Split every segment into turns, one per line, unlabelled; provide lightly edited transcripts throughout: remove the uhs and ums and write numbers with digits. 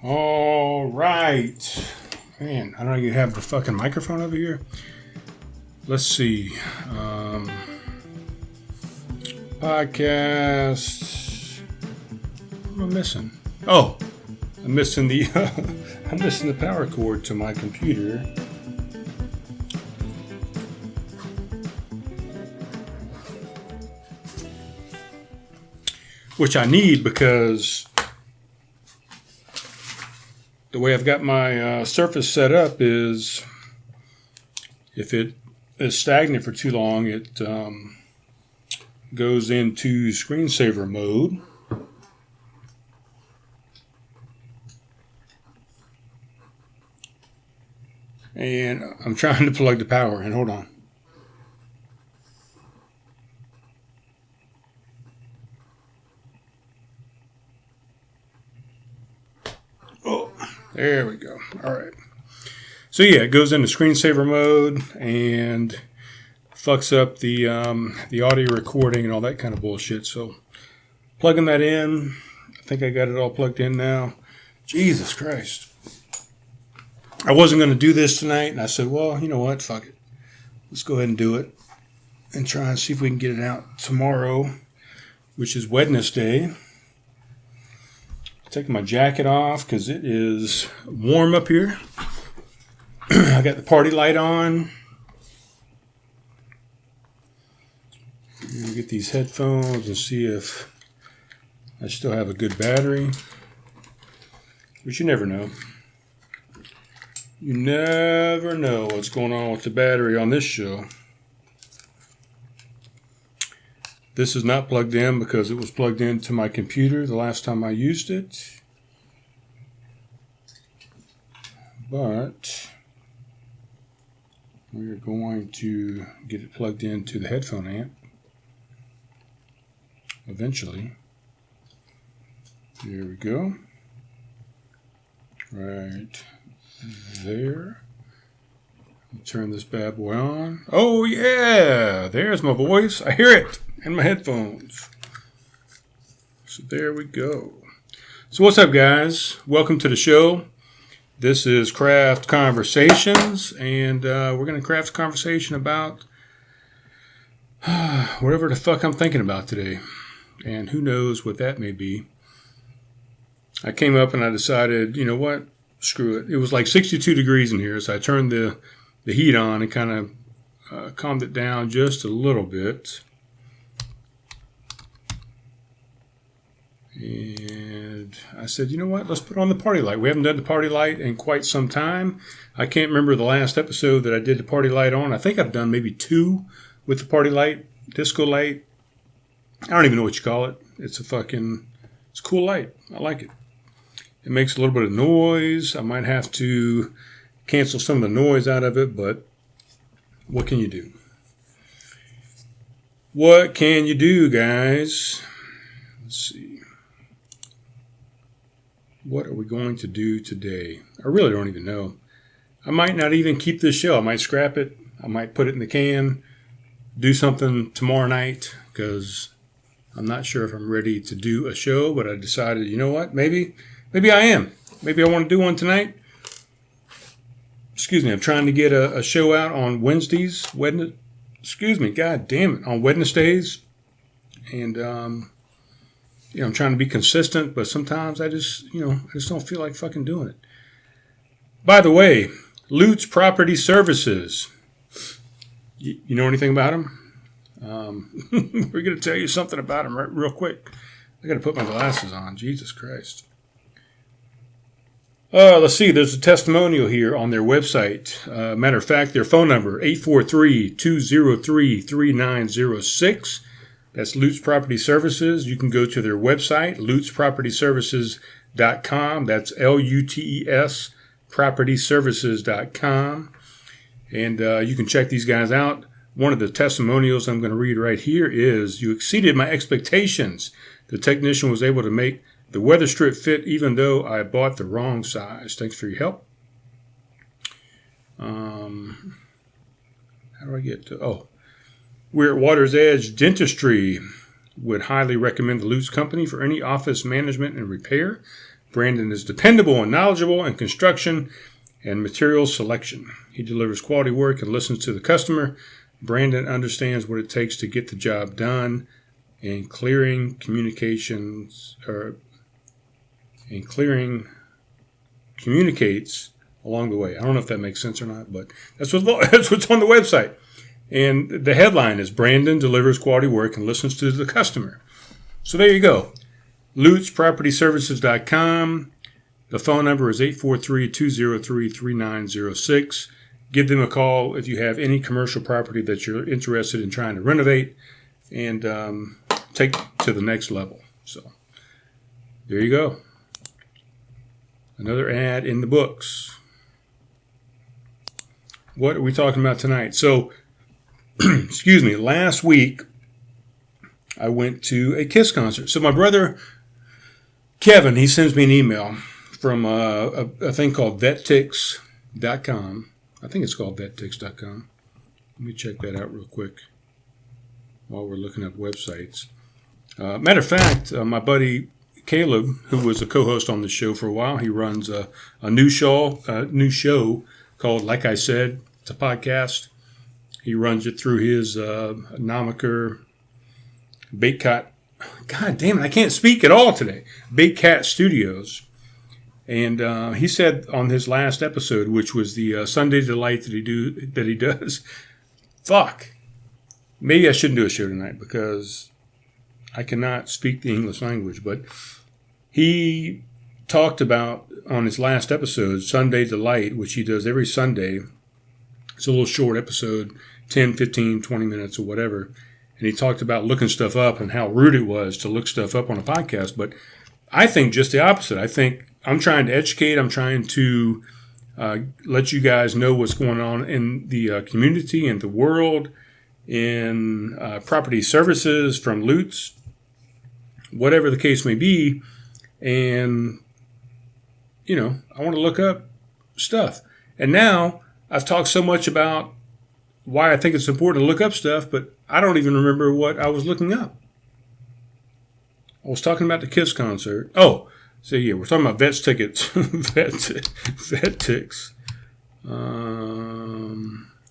All right. Man, I don't know, you have the fucking microphone over here. Let's see. Podcast. What am I missing? Oh, I'm missing the I'm missing the power cord to my computer. Which I need because the way I've got my Surface set up is if it is stagnant for too long, it goes into screensaver mode. And I'm trying to plug the power in. Hold on. Oh, there we go. All right. So yeah, it goes into screensaver mode and fucks up the audio recording and all that kind of bullshit. So plugging that in. I think I got it all plugged in now. Jesus Christ. I wasn't going to do this tonight, and I said, well, you know what? Fuck it. Let's go ahead and do it and try and see if we can get it out tomorrow, which is Wednesday. Taking my jacket off because it is warm up here. I got the party light on. I'm going to get these headphones and see if I still have a good battery, which you never know. You never know what's going on with the battery on this show. This is not plugged in because it was plugged into my computer the last time I used it. But we're going to get it plugged into the headphone amp eventually. There we go. Right there. I'll turn this bad boy on. Oh yeah, there's my voice. I hear it in my headphones. So there we go. So what's up, guys? Welcome to the show. This is Craft Conversations, and we're going to craft a conversation about whatever the fuck I'm thinking about today. And who knows what that may be. I came up and I decided, you know what? Screw it. It was like 62 degrees in here, so I turned the heat on and kind of calmed it down just a little bit. And I said, you know what? Let's put on the party light. We haven't done the party light in quite some time. I can't remember the last episode that I did the party light on. I think I've done maybe 2 with the party light, disco light. I don't even know what you call it. It's it's a cool light. I like it. It makes a little bit of noise. I might have to cancel some of the noise out of it, but what can you do? What can you do, guys? Let's see. What are we going to do today? I really don't even know. I might not even keep this show. I might scrap it. I might put it in the can, do something tomorrow night, because I'm not sure if I'm ready to do a show, but I decided, you know what, maybe I am. Maybe I want to do one tonight. Excuse me, I'm trying to get a show out on Wednesdays. God damn it, on Wednesdays. And, I'm trying to be consistent, but sometimes I just don't feel like fucking doing it. By the way, Lutz Property Services. You know anything about them? We're going to tell you something about them real quick. I got to put my glasses on. Jesus Christ. Let's see. There's a testimonial here on their website. Matter of fact, their phone number, 843-203-3906. That's Lutz Property Services. You can go to their website, lutzpropertyservices.com. That's LUTES propertyservices.com. And you can check these guys out. One of the testimonials I'm going to read right here is, you exceeded my expectations. The technician was able to make the weather strip fit even though I bought the wrong size. Thanks for your help. How do I get to... Oh. We're at Water's Edge Dentistry. Would highly recommend the Lutz Company for any office management and repair. Brandon is dependable and knowledgeable in construction and material selection. He delivers quality work and listens to the customer. Brandon understands what it takes to get the job done and clearing communicates along the way. I don't know if that makes sense or not, but that's what's on the website. And the headline is Brandon delivers quality work and listens to the customer. So there you go. LutzPropertyServices.com. The phone number is 843-203-3906. Give them a call if you have any commercial property that you're interested in trying to renovate and take to the next level. So there you go. Another ad in the books. What are we talking about tonight? So, excuse me, last week I went to a KISS concert. So my brother, Kevin, he sends me an email from a thing called vettix.com. I think it's called vettix.com. Let me check that out real quick while we're looking up websites. Matter of fact, my buddy Caleb, who was a co-host on the show for a while, he runs a new show called Like I Said. It's a podcast. He runs it through his Nomiker Bait Cat. God damn it, I can't speak at all today. Bait Cat Studios. And he said on his last episode, which was the Sunday Delight that he does, fuck, maybe I shouldn't do a show tonight because I cannot speak the English language. But he talked about on his last episode, Sunday Delight, which he does every Sunday. It's a little short episode, 10, 15, 20 minutes or whatever. And he talked about looking stuff up and how rude it was to look stuff up on a podcast. But I think just the opposite. I think I'm trying to educate. I'm trying to let you guys know what's going on in the community and the world, in property services from Lutz, whatever the case may be. And, I want to look up stuff. And now I've talked so much about why I think it's important to look up stuff, but I don't even remember what I was looking up. I was talking about the KISS concert. Oh, so yeah, we're talking about Vets tickets. Vettix.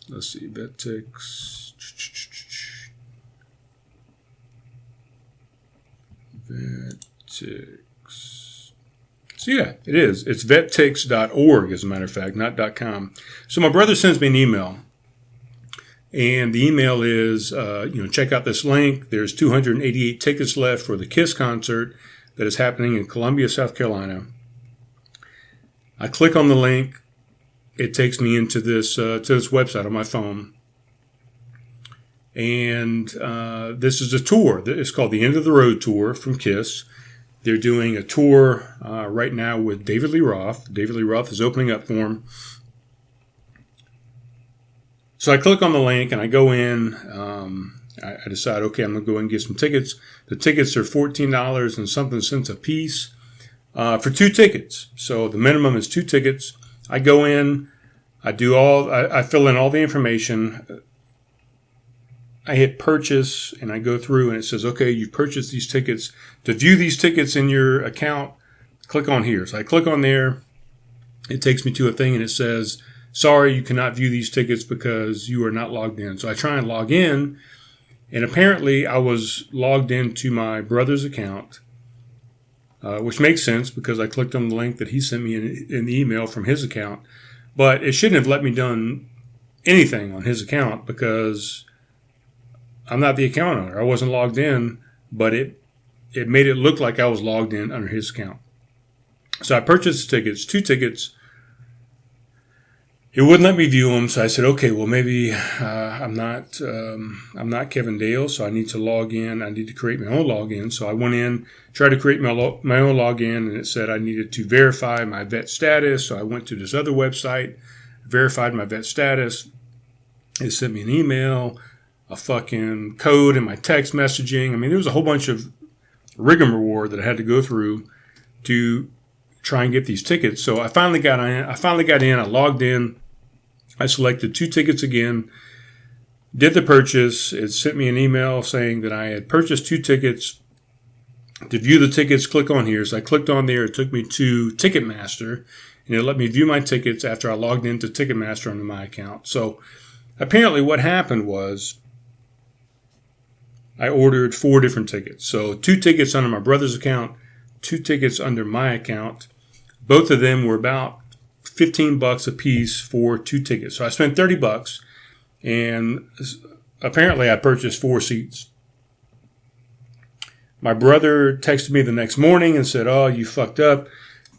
Let's see, Vettix. Vettix. So yeah, it is. It's vettix.org, as a matter of fact, not .com. So my brother sends me an email. And the email is, check out this link. There's 288 tickets left for the KISS concert that is happening in Columbia, South Carolina. I click on the link. It takes me into this website on my phone. And this is a tour. It's called the End of the Road Tour from KISS. They're doing a tour right now with David Lee Roth. David Lee Roth is opening up for him. So I click on the link and I go in. I decide, okay, I'm going to go and get some tickets. The tickets are $14 and something cents a piece for 2 tickets. So the minimum is 2 tickets. I go in. I fill in all the information. I hit purchase and I go through and it says, okay, you purchased these tickets. To view these tickets in your account, click on here. So I click on there. It takes me to a thing and it says, sorry, you cannot view these tickets because you are not logged in. So I try and log in, and apparently I was logged into my brother's account, which makes sense because I clicked on the link that he sent me in the email from his account. But it shouldn't have let me done anything on his account because I'm not the account owner. I wasn't logged in, but it made it look like I was logged in under his account. So I purchased tickets, 2 tickets. It wouldn't let me view them, so I said, okay, well maybe I'm not Kevin Dale, so I need to log in. I need to create my own login. So I went in, tried to create my own login, and it said I needed to verify my vet status. So I went to this other website, verified my vet status. It sent me an email, a fucking code in my text messaging. I mean, there was a whole bunch of rigmarole that I had to go through to try and get these tickets. So I finally got in. I logged in. I selected 2 tickets again, did the purchase. It sent me an email saying that I had purchased 2 tickets To view the tickets, click on here. So I clicked on there. It took me to Ticketmaster, and it let me view my tickets after I logged into Ticketmaster under my account. So apparently what happened was I ordered 4 different tickets. So 2 tickets under my brother's account, 2 tickets under my account. Both of them were about $15 a piece for 2 tickets. So I spent $30, and apparently I purchased 4 seats. My brother texted me the next morning and said, "Oh, you fucked up.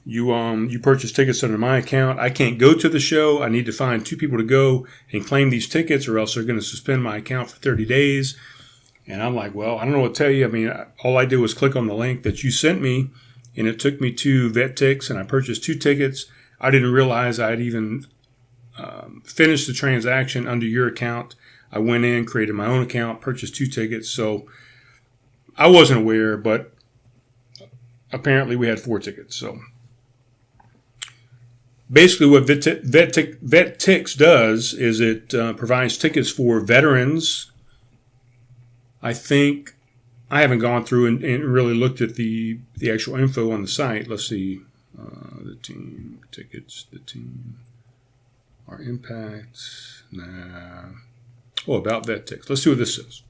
You purchased tickets under my account. I can't go to the show. I need to find 2 people to go and claim these tickets, or else they're going to suspend my account for 30 days. And I'm like, well, I don't know what to tell you. I mean, all I did was click on the link that you sent me, and it took me to VetTix, and I purchased 2 tickets. I didn't realize I had even finished the transaction under your account. I went in, created my own account, purchased 2 tickets. So I wasn't aware, but apparently we had 4 tickets. So basically what VetTix does is it provides tickets for veterans. I think I haven't gone through and really looked at the actual info on the site. Let's see. The team, tickets, the team, our impact. Nah. Oh, about VetTix. Let's see what this says.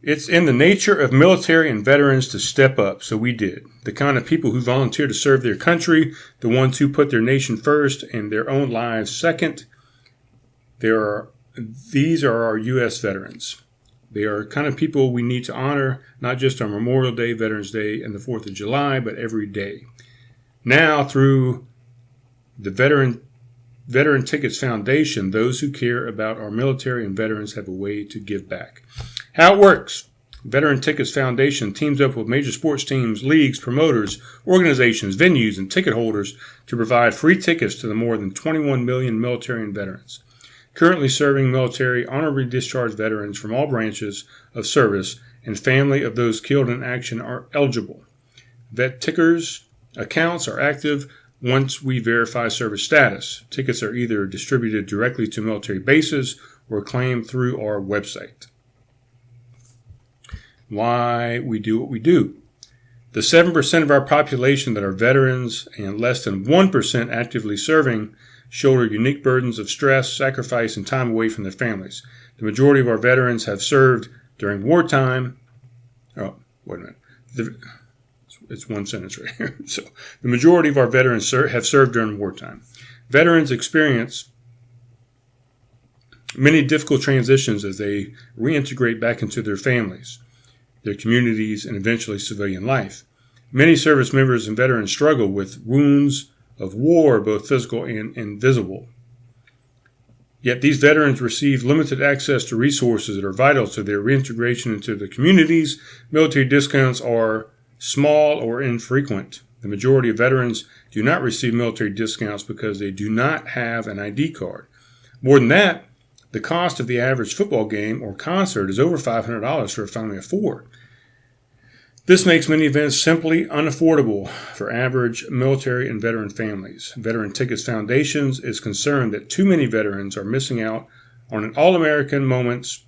It's in the nature of military and veterans to step up, so we did. The kind of people who volunteer to serve their country, the ones who put their nation first and their own lives second. These are our U.S. veterans. They are kind of people we need to honor, not just on Memorial Day, Veterans Day, and the 4th of July, but every day. Now, through the Veteran Tickets Foundation, those who care about our military and veterans have a way to give back. How it works. Veteran Tickets Foundation teams up with major sports teams, leagues, promoters, organizations, venues, and ticket holders to provide free tickets to the more than 21 million military and veterans currently serving military honorably discharged veterans from all branches of service and family of those killed in action are eligible. VetTickers accounts are active once we verify service status. Tickets are either distributed directly to military bases or claimed through our website. Why we do what we do. The 7% of our population that are veterans and less than 1% actively serving shoulder unique burdens of stress, sacrifice, and time away from their families. The majority of our veterans have served during wartime. Oh, wait a minute. It's one sentence right here. So, the majority of our veterans have served during wartime. Veterans experience many difficult transitions as they reintegrate back into their families, their communities, and eventually civilian life. Many service members and veterans struggle with wounds of war, both physical and invisible. Yet these veterans receive limited access to resources that are vital to their reintegration into the communities. Military discounts are small or infrequent. The majority of veterans do not receive military discounts because they do not have an ID card. More than that, the cost of the average football game or concert is over $500 for a family of 4. This makes many events simply unaffordable for average military and veteran families. Veteran Tickets Foundation is concerned that too many veterans are missing out on the all-American moments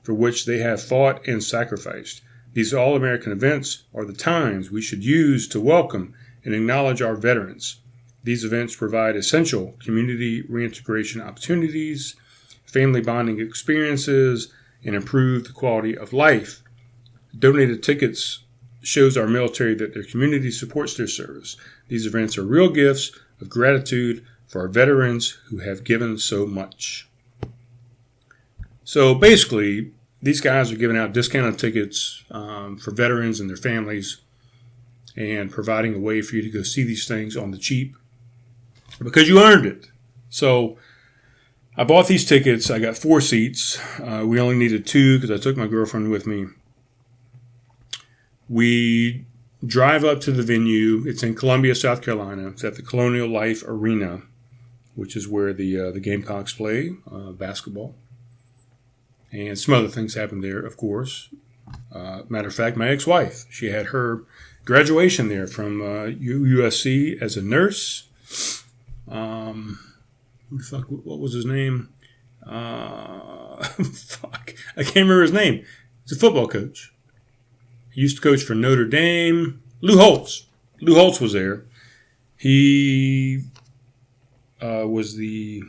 for which they have fought and sacrificed. These all-American events are the times we should use to welcome and acknowledge our veterans. These events provide essential community reintegration opportunities, family bonding experiences, and improve the quality of life. Donated tickets shows our military that their community supports their service. These events are real gifts of gratitude for our veterans who have given so much. So basically, these guys are giving out discounted tickets for veterans and their families and providing a way for you to go see these things on the cheap because you earned it. So I bought these tickets. I got 4 seats. We only needed 2 because I took my girlfriend with me. We drive up to the venue. It's in Columbia, South Carolina. It's at the Colonial Life Arena, which is where the Gamecocks play basketball. And some other things happen there, of course. Matter of fact, my ex-wife, she had her graduation there from USC as a nurse. What was his name? Fuck. I can't remember his name. He's a football coach. He used to coach for Notre Dame. Lou Holtz. Lou Holtz was there. He was the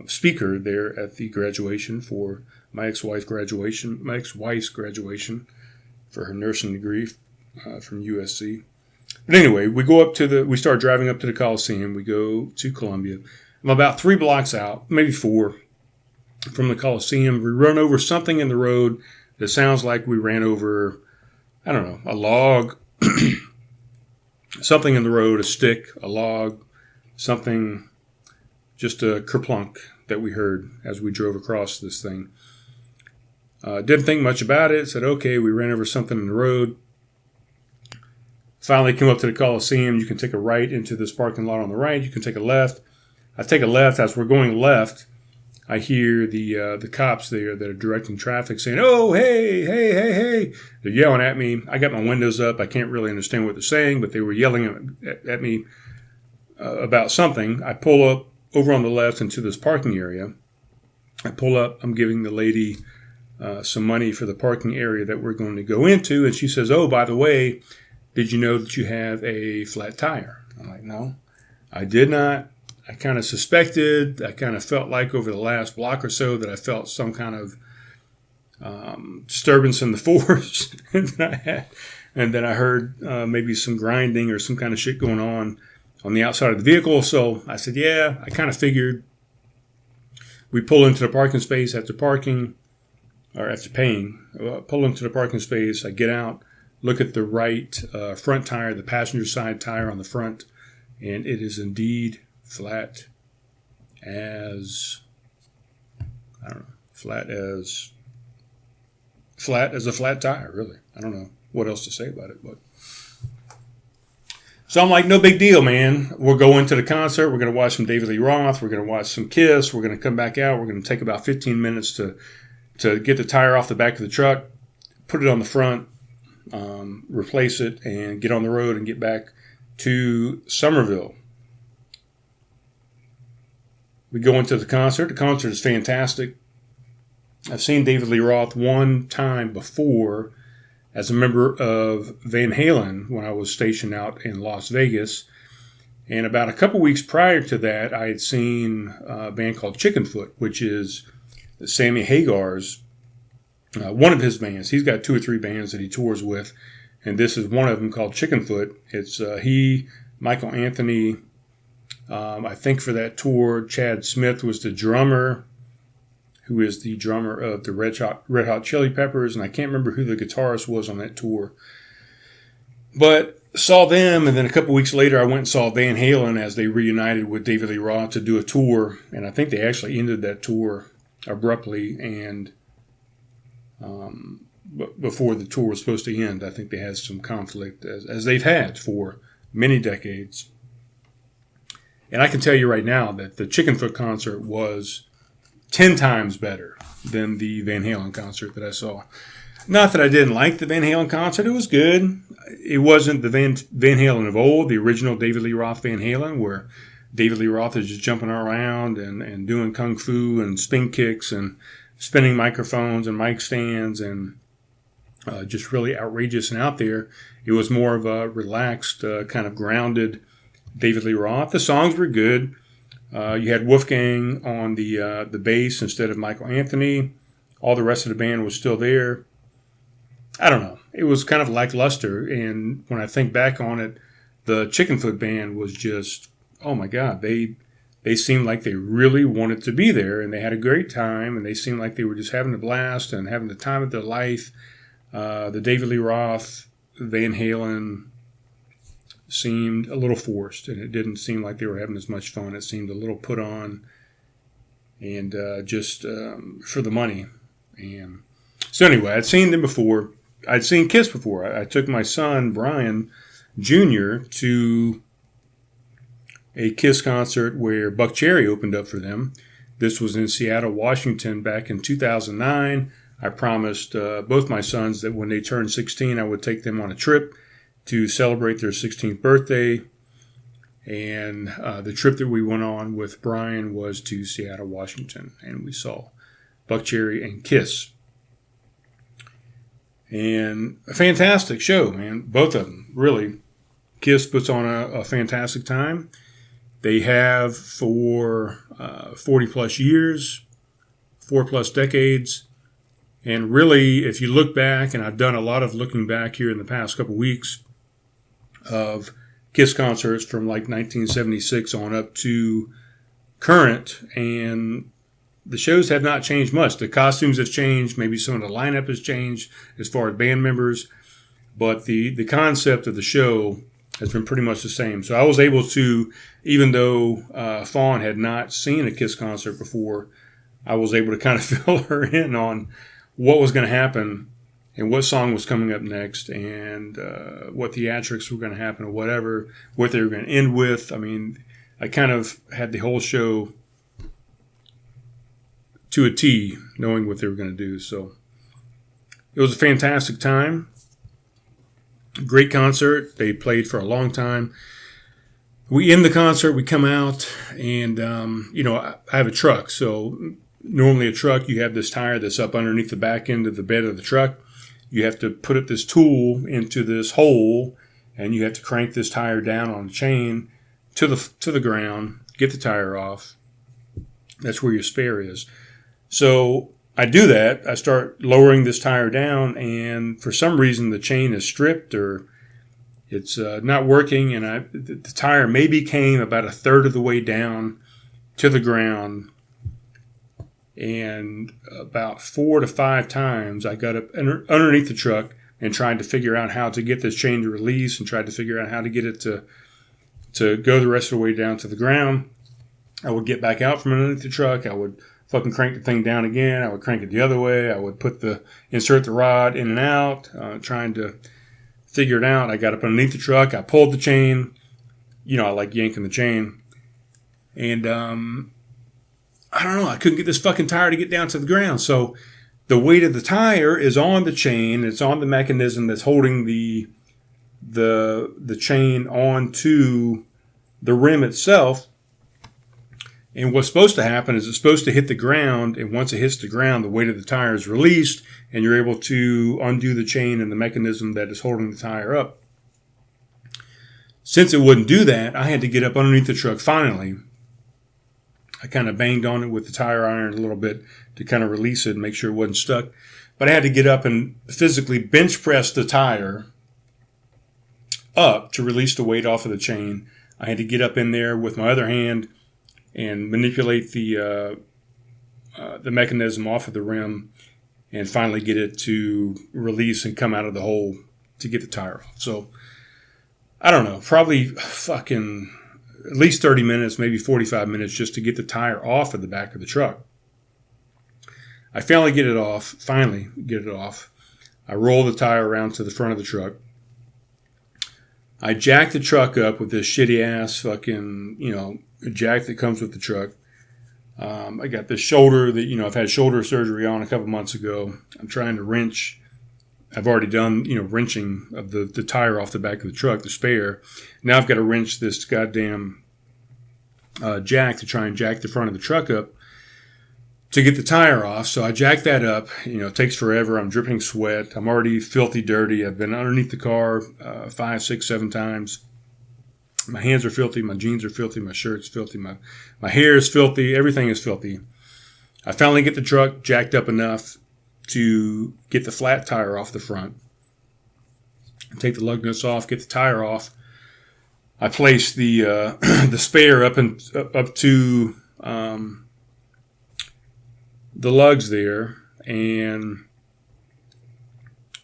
speaker there at the graduation for my ex-wife's graduation for her nursing degree from USC. But anyway, we start driving up to the Coliseum. We go to Columbia. I'm about 3 blocks out, maybe 4, from the Coliseum. We run over something in the road that sounds like we ran over, I don't know, a log, something in the road, a stick, a log, something, just a kerplunk that we heard as we drove across this thing. Didn't think much about it. Said, okay, we ran over something in the road. Finally came up to the Coliseum. You can take a right into this parking lot on the right. You can take a left. I take a left. As we're going left, I hear the cops there that are directing traffic saying, oh, hey. They're yelling at me. I got my windows up. I can't really understand what they're saying, but they were yelling at me about something. I pull up over on the left into this parking area. I pull up. I'm giving the lady some money for the parking area that we're going to go into. And she says, oh, by the way, did you know that you have a flat tire? I'm like, no, I did not. I kind of suspected. I kind of felt like over the last block or so that I felt some kind of disturbance in the force. And then I heard maybe some grinding or some kind of shit going on the outside of the vehicle. So I said, yeah, I kind of figured. We pull into the parking space after paying. Pull into the parking space. I get out, look at the right front tire, the passenger side tire on the front, and it is indeed flat as a flat tire, really. I don't know what else to say about it, but so I'm like, no big deal, man. We're going to the concert. We're going to watch some David Lee Roth. We're going to watch some Kiss. We're going to come back out. We're going to take about 15 minutes to get the tire off the back of the truck, put it on the front, replace it, and get on the road and get back to Somerville. We go into the concert. The concert is fantastic. I've seen David Lee Roth one time before as a member of Van Halen when I was stationed out in Las Vegas. And about a couple weeks prior to that, I had seen a band called Chickenfoot, which is Sammy Hagar's, one of his bands. He's got 2 or 3 bands that he tours with, and this is one of them called Chickenfoot. It's Michael Anthony. I think for that tour, Chad Smith was the drummer, who is the drummer of the Red Hot Chili Peppers, and I can't remember who the guitarist was on that tour. But saw them, and then a couple weeks later, I went and saw Van Halen as they reunited with David Lee Roth to do a tour, and I think they actually ended that tour abruptly, and before the tour was supposed to end. I think they had some conflict, as they've had for many decades. And I can tell you right now that the Chickenfoot concert was 10 times better than the Van Halen concert that I saw. Not that I didn't like the Van Halen concert. It was good. It wasn't the Van Halen of old, the original David Lee Roth Van Halen, where David Lee Roth is just jumping around and doing kung fu and spin kicks and spinning microphones and mic stands and just really outrageous and out there. It was more of a relaxed, kind of grounded David Lee Roth. The songs were good. You had Wolfgang on the bass instead of Michael Anthony. All the rest of the band was still there. I don't know. It was kind of lackluster. And when I think back on it, the Chickenfoot band was just, oh my God, they seemed like they really wanted to be there, and they had a great time, and they seemed like they were just having a blast and having the time of their life. The David Lee Roth, Van Halen seemed a little forced, and it didn't seem like they were having as much fun. It seemed a little put on and just for the money. And so anyway, I'd seen them before. I'd seen Kiss before. I took my son, Brian Jr., to a Kiss concert where Buck Cherry opened up for them. This was in Seattle, Washington, back in 2009. I promised both my sons that when they turned 16, I would take them on a trip to celebrate their 16th birthday. And the trip that we went on with Brian was to Seattle, Washington, and we saw Buckcherry and Kiss. And a fantastic show, man. Both of them, really. Kiss puts on a fantastic time. They have for 40-plus years, 4+ decades. And really, if you look back, and I've done a lot of looking back here in the past couple weeks of Kiss concerts from like 1976 on up to current, and the shows have not changed much. The costumes have changed. Maybe some of the lineup has changed as far as band members. But the concept of the show has been pretty much the same. So I was able to, even though Fawn had not seen a Kiss concert before, I was able to kind of fill her in on what was going to happen and what song was coming up next and what theatrics were going to happen or whatever, what they were going to end with. I mean, I kind of had the whole show to a T, knowing what they were going to do. So it was a fantastic time. Great concert. They played for a long time. We end the concert, we come out, and, I have a truck. So normally a truck, you have this tire that's up underneath the back end of the bed of the truck. You have to put this tool into this hole, and you have to crank this tire down on the chain to the ground, get the tire off. That's where your spare is. So I do that. I start lowering this tire down, and for some reason the chain is stripped or it's not working, and the tire maybe came about a third of the way down to the ground. And about 4 to 5 times I got up underneath the truck and tried to figure out how to get this chain to release and tried to figure out how to get it to go the rest of the way down to the ground. I would get back out from underneath the truck. I would fucking crank the thing down again. I would crank it the other way. I would insert the rod in and out, trying to figure it out. I got up underneath the truck. I pulled the chain. I like yanking the chain. And I don't know. I couldn't get this fucking tire to get down to the ground. So the weight of the tire is on the chain. It's on the mechanism that's holding the chain onto the rim itself. And what's supposed to happen is it's supposed to hit the ground, and once it hits the ground, the weight of the tire is released, and you're able to undo the chain and the mechanism that is holding the tire up. Since it wouldn't do that, I had to get up underneath the truck finally. I kind of banged on it with the tire iron a little bit to kind of release it and make sure it wasn't stuck. But I had to get up and physically bench press the tire up to release the weight off of the chain. I had to get up in there with my other hand and manipulate the mechanism off of the rim and finally get it to release and come out of the hole to get the tire off. So, I don't know, probably fucking at least 30 minutes, maybe 45 minutes just to get the tire off of the back of the truck. I finally get it off. I roll the tire around to the front of the truck. I jack the truck up with this shitty ass fucking, jack that comes with the truck. I got this shoulder that, I've had shoulder surgery on a couple months ago. I'm trying to wrench. I've already done, wrenching of the tire off the back of the truck, the spare. Now I've got to wrench this goddamn jack to try and jack the front of the truck up to get the tire off. So I jack that up. It takes forever. I'm dripping sweat. I'm already filthy dirty. I've been underneath the car 5, 6, 7 times. My hands are filthy. My jeans are filthy. My shirt's filthy. My hair is filthy. Everything is filthy. I finally get the truck jacked up enough to get the flat tire off the front. Take the lug nuts off, get the tire off. I place the the spare up to the lugs there, and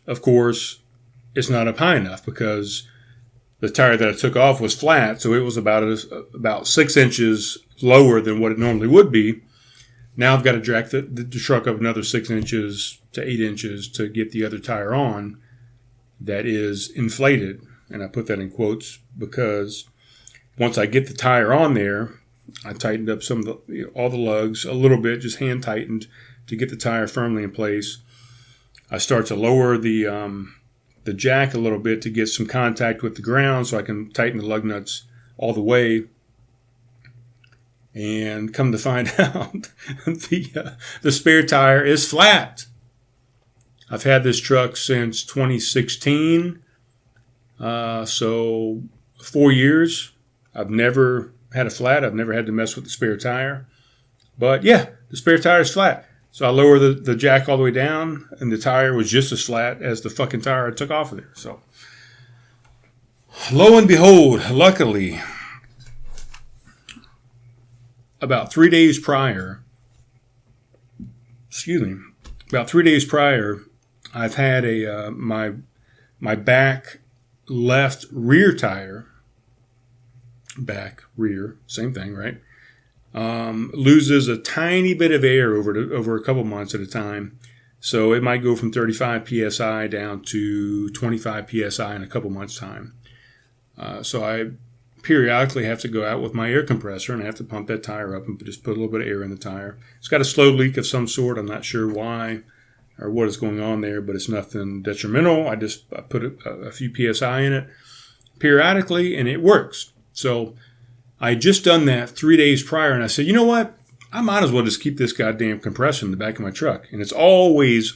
of course it's not up high enough because the tire that I took off was flat, so it was about 6 inches lower than what it normally would be. Now I've got to jack the truck up another 6 inches to 8 inches to get the other tire on that is inflated. And I put that in quotes because once I get the tire on there, I tightened up all the lugs a little bit, just hand tightened to get the tire firmly in place. I start to lower the jack a little bit to get some contact with the ground so I can tighten the lug nuts all the way. And come to find out, the spare tire is flat. I've had this truck since 2016, so 4 years. I've never had a flat. I've never had to mess with the spare tire. But yeah, the spare tire is flat. So I lower the jack all the way down, and the tire was just as flat as the fucking tire I took off of there. So lo and behold, luckily, about 3 days prior, I've had my back left rear tire, back, rear, same thing, right? Loses a tiny bit of air over a couple months at a time. So it might go from 35 PSI down to 25 PSI in a couple months' time. So I periodically have to go out with my air compressor and I have to pump that tire up and just put a little bit of air in the tire. It's got a slow leak of some sort. I'm not sure why or what is going on there, but it's nothing detrimental. I put a few PSI in it periodically and it works. So I had just done that 3 days prior and I said, you know what? I might as well just keep this goddamn compressor in the back of my truck. And it's always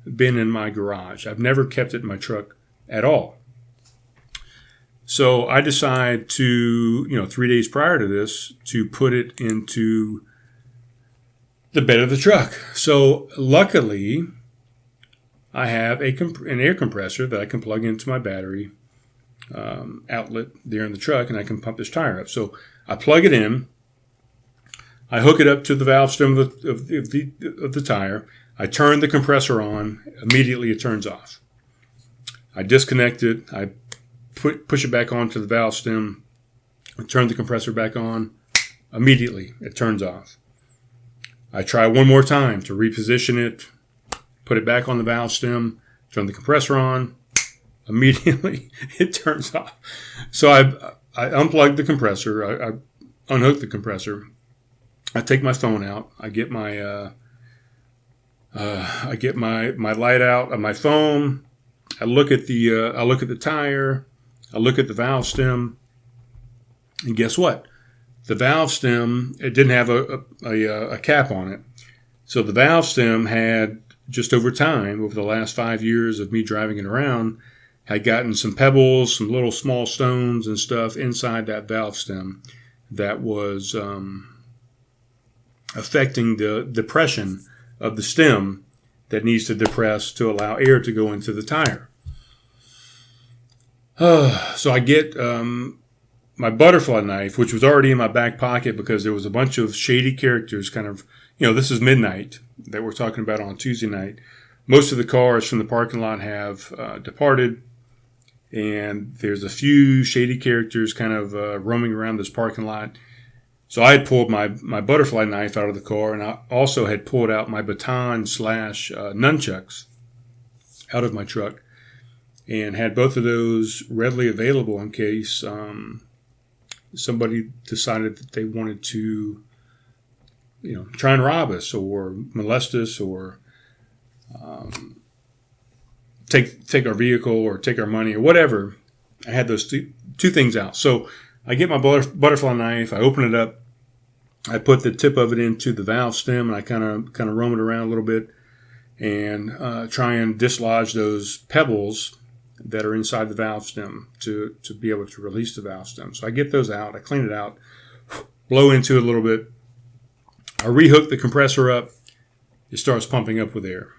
been in my garage. I've never kept it in my truck at all. So I decide to, 3 days prior to this, to put it into the bed of the truck. So luckily, I have an air compressor that I can plug into my battery outlet there in the truck, and I can pump this tire up. So I plug it in. I hook it up to the valve stem of the tire. I turn the compressor on. Immediately, it turns off. I disconnect it. I push it back onto the valve stem, turn the compressor back on. Immediately, it turns off. I try one more time to reposition it, put it back on the valve stem, turn the compressor on. Immediately, it turns off. So I unplug the compressor. I unhook the compressor. I take my phone out. I get my my light out of my phone. I look at the tire. I look at the valve stem, and guess what? The valve stem, it didn't have a cap on it. So the valve stem had, just over time, over the last 5 years of me driving it around, had gotten some pebbles, some little small stones and stuff inside that valve stem that was affecting the depression of the stem that needs to depress to allow air to go into the tire. So I get my butterfly knife, which was already in my back pocket because there was a bunch of shady characters kind of, this is midnight that we're talking about on Tuesday night. Most of the cars from the parking lot have departed, and there's a few shady characters kind of roaming around this parking lot. So I had pulled my butterfly knife out of the car, and I also had pulled out my baton / nunchucks out of my truck, and had both of those readily available in case somebody decided that they wanted to, try and rob us or molest us or take our vehicle or take our money or whatever. I had those two things out. So I get my butterfly knife. I open it up. I put the tip of it into the valve stem, and I kind of roam it around a little bit and try and dislodge those pebbles that are inside the valve stem to be able to release the valve stem. So I get those out. I clean it out, blow into it a little bit. I rehook the compressor up. It starts pumping up with air.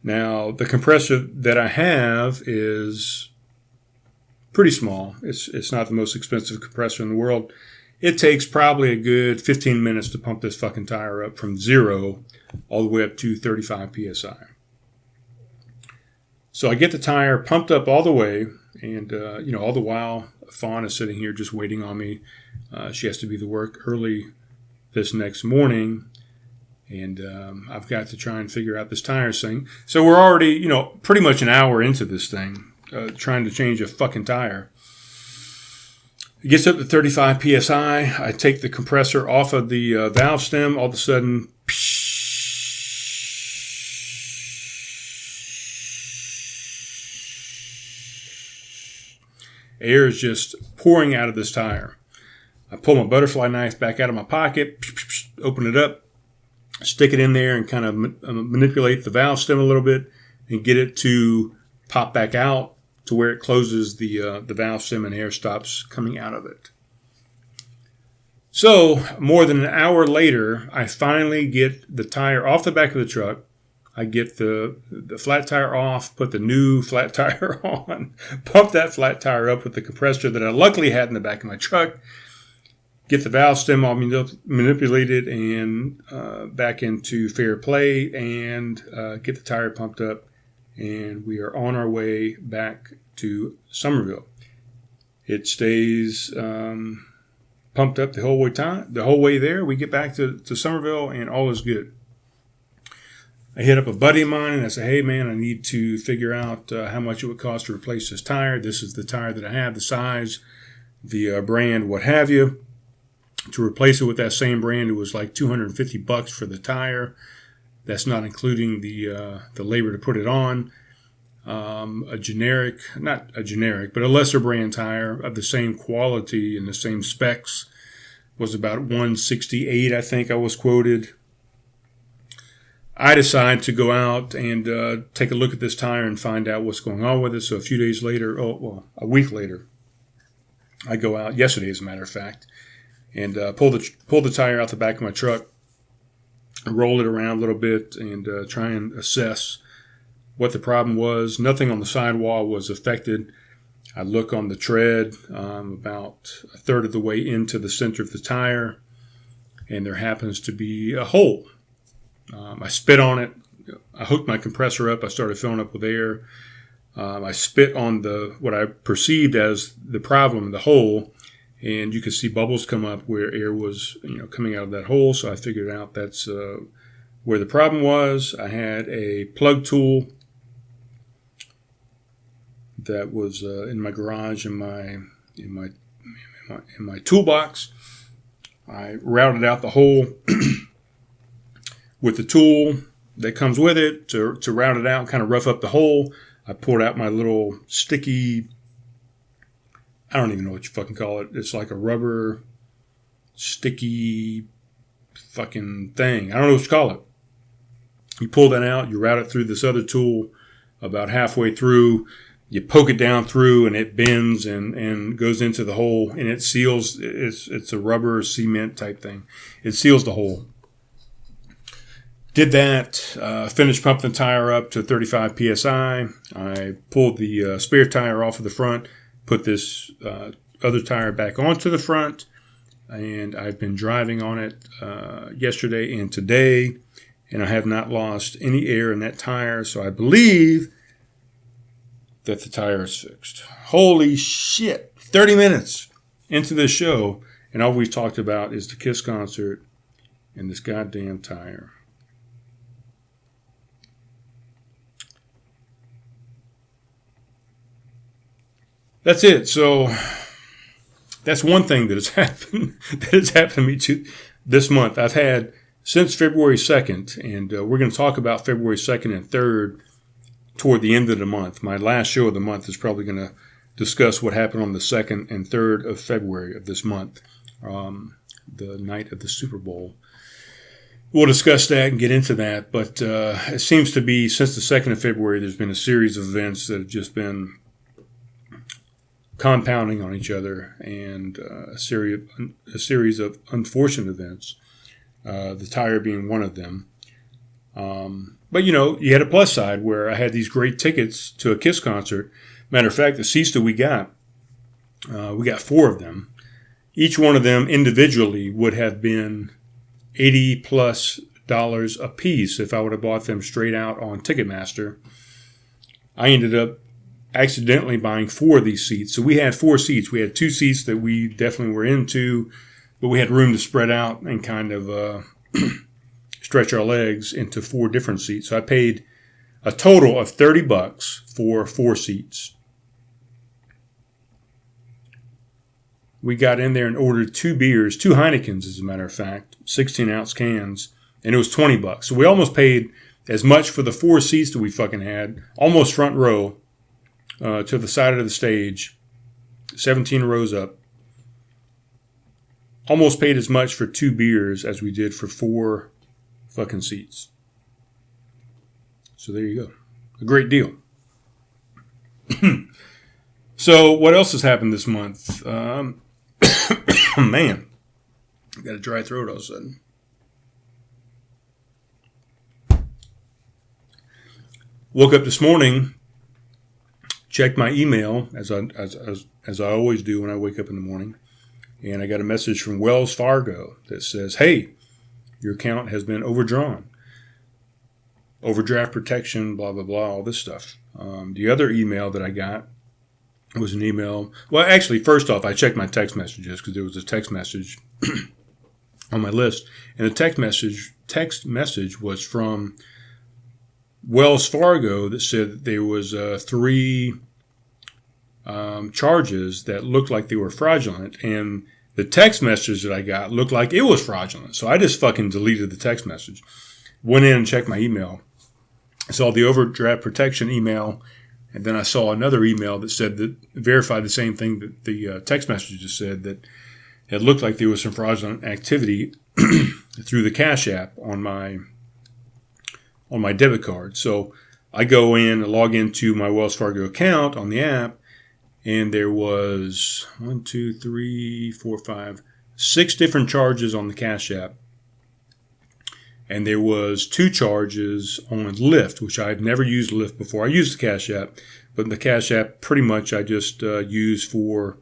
Now, the compressor that I have is pretty small. It's not the most expensive compressor in the world. It takes probably a good 15 minutes to pump this fucking tire up from 0 all the way up to 35 PSI. So I get the tire pumped up all the way, and, all the while, Fawn is sitting here just waiting on me. She has to be to work early this next morning, and I've got to try and figure out this tire thing. So we're already, pretty much an hour into this thing, trying to change a fucking tire. It gets up to 35 PSI. I take the compressor off of the valve stem. All of a sudden, Air is just pouring out of this tire. I pull my butterfly knife back out of my pocket, open it up, stick it in there and kind of manipulate the valve stem a little bit and get it to pop back out to where it closes the valve stem and air stops coming out of it. So more than an hour later, I finally get the tire off the back of the truck. I get the flat tire off, put the new flat tire on, pump that flat tire up with the compressor that I luckily had in the back of my truck, get the valve stem all manipulated and back into fair play, and get the tire pumped up, and we are on our way back to Somerville. It stays pumped up the whole way there. We get back to Somerville, and all is good. I hit up a buddy of mine and I said, hey man, I need to figure out how much it would cost to replace this tire. This is the tire that I have, the size, the brand, what have you. To replace it with that same brand, it was like $250 for the tire. That's not including the labor to put it on. A generic, not a generic, but a lesser brand tire of the same quality and the same specs was about $168, I think I was quoted. I decide to go out and take a look at this tire and find out what's going on with it. So a few days later, a week later, I go out, yesterday as a matter of fact, and pull the tire out the back of my truck, roll it around a little bit, and try and assess what the problem was. Nothing on the sidewall was affected. I look on the tread about a third of the way into the center of the tire, and there happens to be a hole. I spit on it. I hooked my compressor up. I started filling up with air. I spit on what I perceived as the problem, the hole, and you could see bubbles come up where air was, coming out of that hole. So I figured out that's where the problem was. I had a plug tool that was in my garage in my toolbox. I routed out the hole with the tool that comes with it to route it out, kind of rough up the hole. I pulled out my little sticky, I don't even know what you fucking call it. It's like a rubber sticky fucking thing. I don't know what you call it. You pull that out, you route it through this other tool about halfway through. You poke it down through and it bends and goes into the hole and it seals. It's a rubber cement type thing. It seals the hole. Did that, finished pumping the tire up to 35 PSI. I pulled the spare tire off of the front, put this other tire back onto the front, and I've been driving on it yesterday and today, and I have not lost any air in that tire, so I believe that the tire is fixed. Holy shit, 30 minutes into this show, and all we've talked about is the Kiss concert and this goddamn tire. That's it. So that's one thing that has happened. That has happened to me this month. I've had since February 2nd, and we're going to talk about February 2nd and 3rd toward the end of the month. My last show of the month is probably going to discuss what happened on the 2nd and 3rd of February of this month, the night of the Super Bowl. We'll discuss that and get into that. But it seems to be since the 2nd of February, there's been a series of events that have just been compounding on each other, and a series of unfortunate events, the tire being one of them. But, you had a plus side where I had these great tickets to a Kiss concert. Matter of fact, the seats that we got 4 of them. Each one of them individually would have been $80+ a piece if I would have bought them straight out on Ticketmaster. I ended up accidentally buying 4 of these seats. So we had 4 seats. We had 2 seats that we definitely were into, but we had room to spread out and kind of stretch our legs into 4 different seats. So I paid a total of $30 for 4 seats. We got in there and ordered 2 beers, 2 Heinekens, as a matter of fact, 16-ounce cans, and it was $20. So we almost paid as much for the 4 seats that we fucking had, almost front row, to the side of the stage, 17 rows up. Almost paid as much for 2 beers as we did for 4 fucking seats. So there you go. A great deal. So what else has happened this month? Man, I got a dry throat all of a sudden. Woke up this morning, checked my email as I always do when I wake up in the morning, and I got a message from Wells Fargo that says, "Hey, your account has been overdrawn. Overdraft protection, blah, blah, blah, all this stuff." The other email that I got was an email. Well, actually, first off, I checked my text messages because there was a text message on my list. And the text message was from Wells Fargo that said that there was 3 charges that looked like they were fraudulent. And the text message that I got looked like it was fraudulent. So I just fucking deleted the text message. Went in and checked my email. I saw the overdraft protection email, and then I saw another email that said that verified the same thing that the text message just said, that it looked like there was some fraudulent activity through the Cash App on my debit card. So I go in and log into my Wells Fargo account on the app, and there was 6 different charges on the Cash App. And there was 2 charges on Lyft, which I had never used Lyft before. I used the Cash App, but the Cash App pretty much I just use for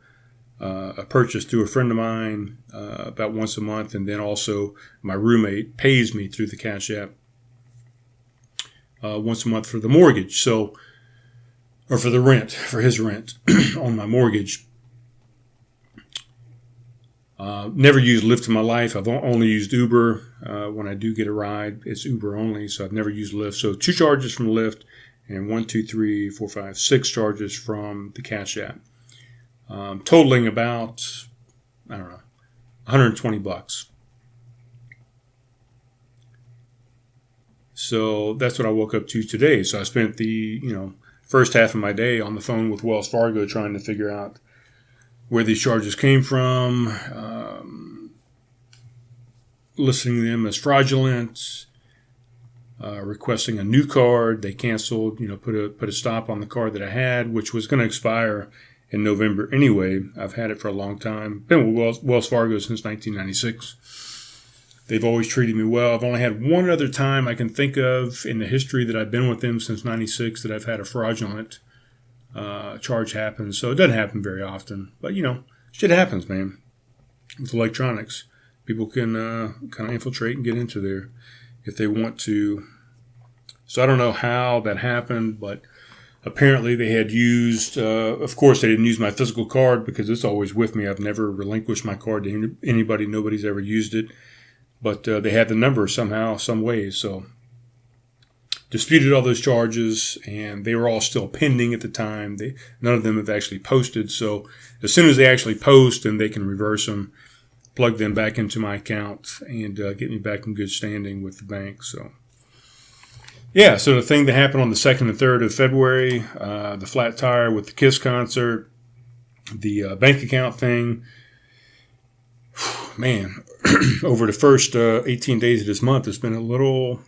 a purchase through a friend of mine about once a month. And then also my roommate pays me through the Cash App once a month for the mortgage. Or for the rent, for his rent on my mortgage. Never used Lyft in my life. I've only used Uber. When I do get a ride, it's Uber only, so I've never used Lyft. So 2 charges from Lyft, and 6 charges from the Cash App, totaling about, I don't know, $120. So that's what I woke up to today. So I spent the first half of my day on the phone with Wells Fargo trying to figure out where these charges came from, listing them as fraudulent, requesting a new card. They canceled, put a stop on the card that I had, which was going to expire in November anyway. I've had it for a long time. Been with Wells Fargo since 1996. They've always treated me well. I've only had one other time I can think of in the history that I've been with them since 96 that I've had a fraudulent charge happen. So it doesn't happen very often. But, shit happens, man. With electronics, people can kind of infiltrate and get into there if they want to. So I don't know how that happened, but apparently they had used, of course, they didn't use my physical card because it's always with me. I've never relinquished my card to anybody. Nobody's ever used it. But they had the number somehow, some way. So disputed all those charges, and they were all still pending at the time. None of them have actually posted. So as soon as they actually post, then they can reverse them, plug them back into my account, and get me back in good standing with the bank. So, yeah, so the thing that happened on the 2nd and 3rd of February, the flat tire with the KISS concert, the bank account thing, man, over the first 18 days of this month, it's been a little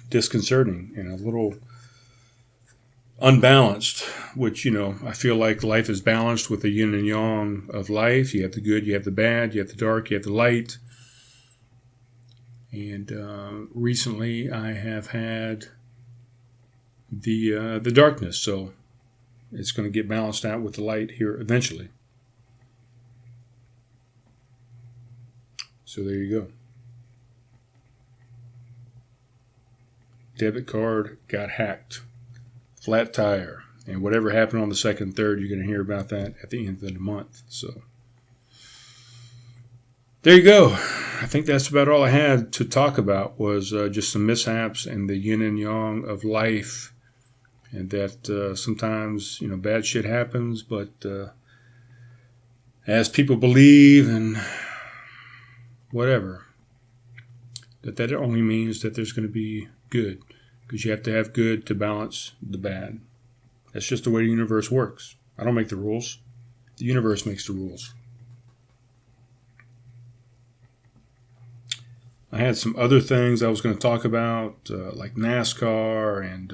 disconcerting and a little unbalanced, which, I feel like life is balanced with the yin and yang of life. You have the good, you have the bad, you have the dark, you have the light. And recently I have had the darkness, so it's going to get balanced out with the light here eventually. So there you go. Debit card got hacked. Flat tire. And whatever happened on the 2nd and 3rd, you're going to hear about that at the end of the month. So there you go. I think that's about all I had to talk about was just some mishaps and the yin and yang of life. And that sometimes, bad shit happens. But as people believe and whatever, that only means that there's going to be good, because you have to have good to balance the bad. That's just the way the universe works. I don't make the rules. The universe makes the rules. I had some other things I was going to talk about, like NASCAR, and,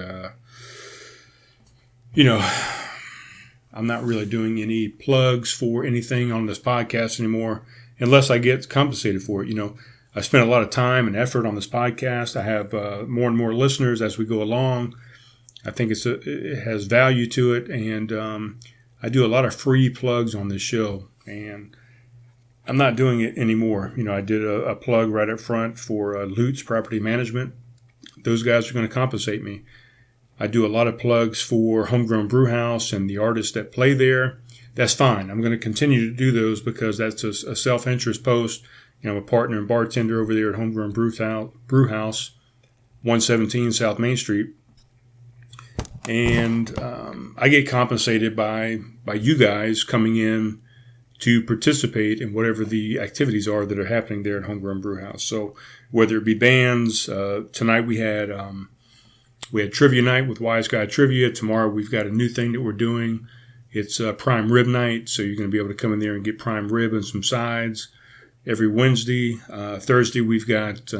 I'm not really doing any plugs for anything on this podcast anymore unless I get compensated for it. I spent a lot of time and effort on this podcast. I have more and more listeners as we go along. I think it has value to it, and I do a lot of free plugs on this show, and I'm not doing it anymore. I did a plug right up front for Lutz Property Management. Those guys are going to compensate me. I do a lot of plugs for Homegrown Brewhouse and the artists that play there. That's fine. I'm going to continue to do those because that's a self-interest post. I'm a partner and bartender over there at Homegrown Brewhouse, 117 South Main Street. And I get compensated by you guys coming in to participate in whatever the activities are that are happening there at Homegrown Brewhouse. So whether it be bands, tonight we had trivia night with Wise Guy Trivia. Tomorrow we've got a new thing that we're doing. It's prime rib night, so you're going to be able to come in there and get prime rib and some sides every Wednesday. Thursday we've got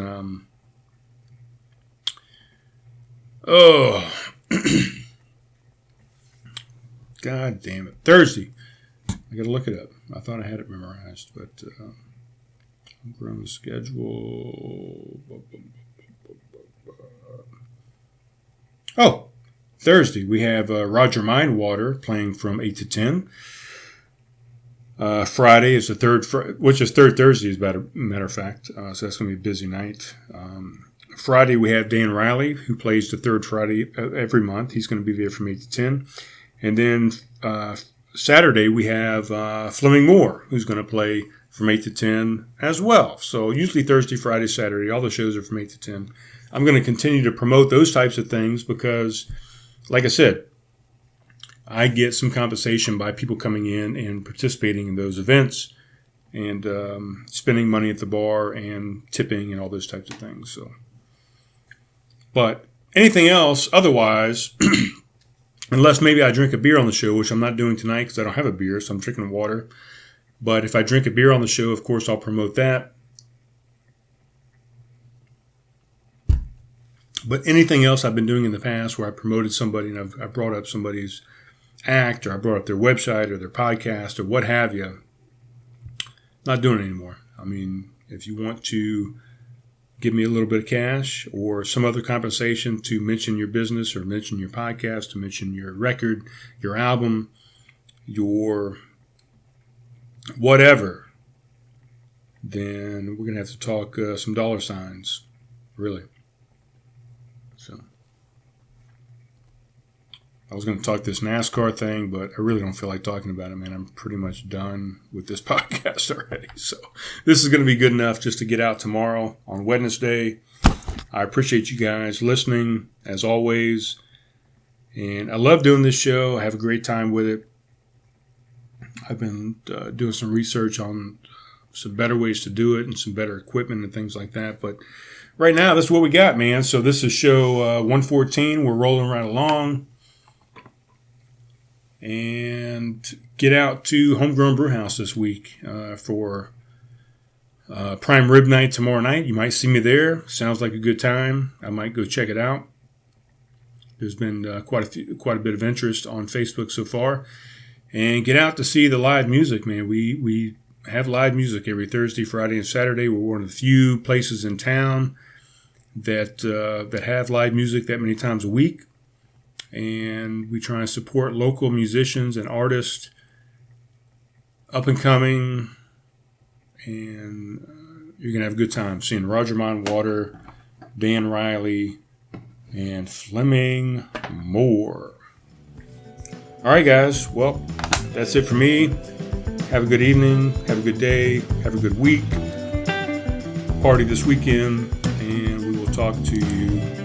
God damn it. Thursday. I got to look it up. I thought I had it memorized, but I'm on the schedule. Oh, Thursday we have Roger Mindwater playing from 8 to 10. Friday is the third Thursday, as a matter of fact. So that's going to be a busy night. Friday we have Dan Riley, who plays the third Friday every month. He's going to be there from 8 to 10. And then Saturday we have Fleming Moore, who's going to play from 8 to 10 as well. So usually Thursday, Friday, Saturday, all the shows are from 8 to 10. I'm going to continue to promote those types of things because, like I said, I get some compensation by people coming in and participating in those events and spending money at the bar and tipping and all those types of things. So, but anything else otherwise, unless maybe I drink a beer on the show, which I'm not doing tonight because I don't have a beer, so I'm drinking water. But if I drink a beer on the show, of course, I'll promote that. But anything else I've been doing in the past where I promoted somebody and I brought up somebody's act or I brought up their website or their podcast or what have you, not doing it anymore. I mean, if you want to give me a little bit of cash or some other compensation to mention your business or mention your podcast, to mention your record, your album, your whatever, then we're going to have to talk some dollar signs, really. So I was going to talk this NASCAR thing, but I really don't feel like talking about it, man. I'm pretty much done with this podcast already. So this is going to be good enough just to get out tomorrow on Wednesday. I appreciate you guys listening, as always. And I love doing this show. I have a great time with it. I've been doing some research on some better ways to do it and some better equipment and things like that. But right now, this is what we got, man. So this is show 114. We're rolling right along. And get out to Homegrown Brewhouse this week for prime rib night tomorrow night. You might see me there. Sounds like a good time. I might go check it out. There's been quite a bit of interest on Facebook so far. And get out to see the live music, man. We have live music every Thursday, Friday, and Saturday. We're one of the few places in town that have live music that many times a week. And we try and support local musicians and artists, up and coming. And you're going to have a good time seeing Roger Mindwater, Dan Riley, and Fleming Moore. All right, guys. Well, that's it for me. Have a good evening. Have a good day. Have a good week. Party this weekend. And we will talk to you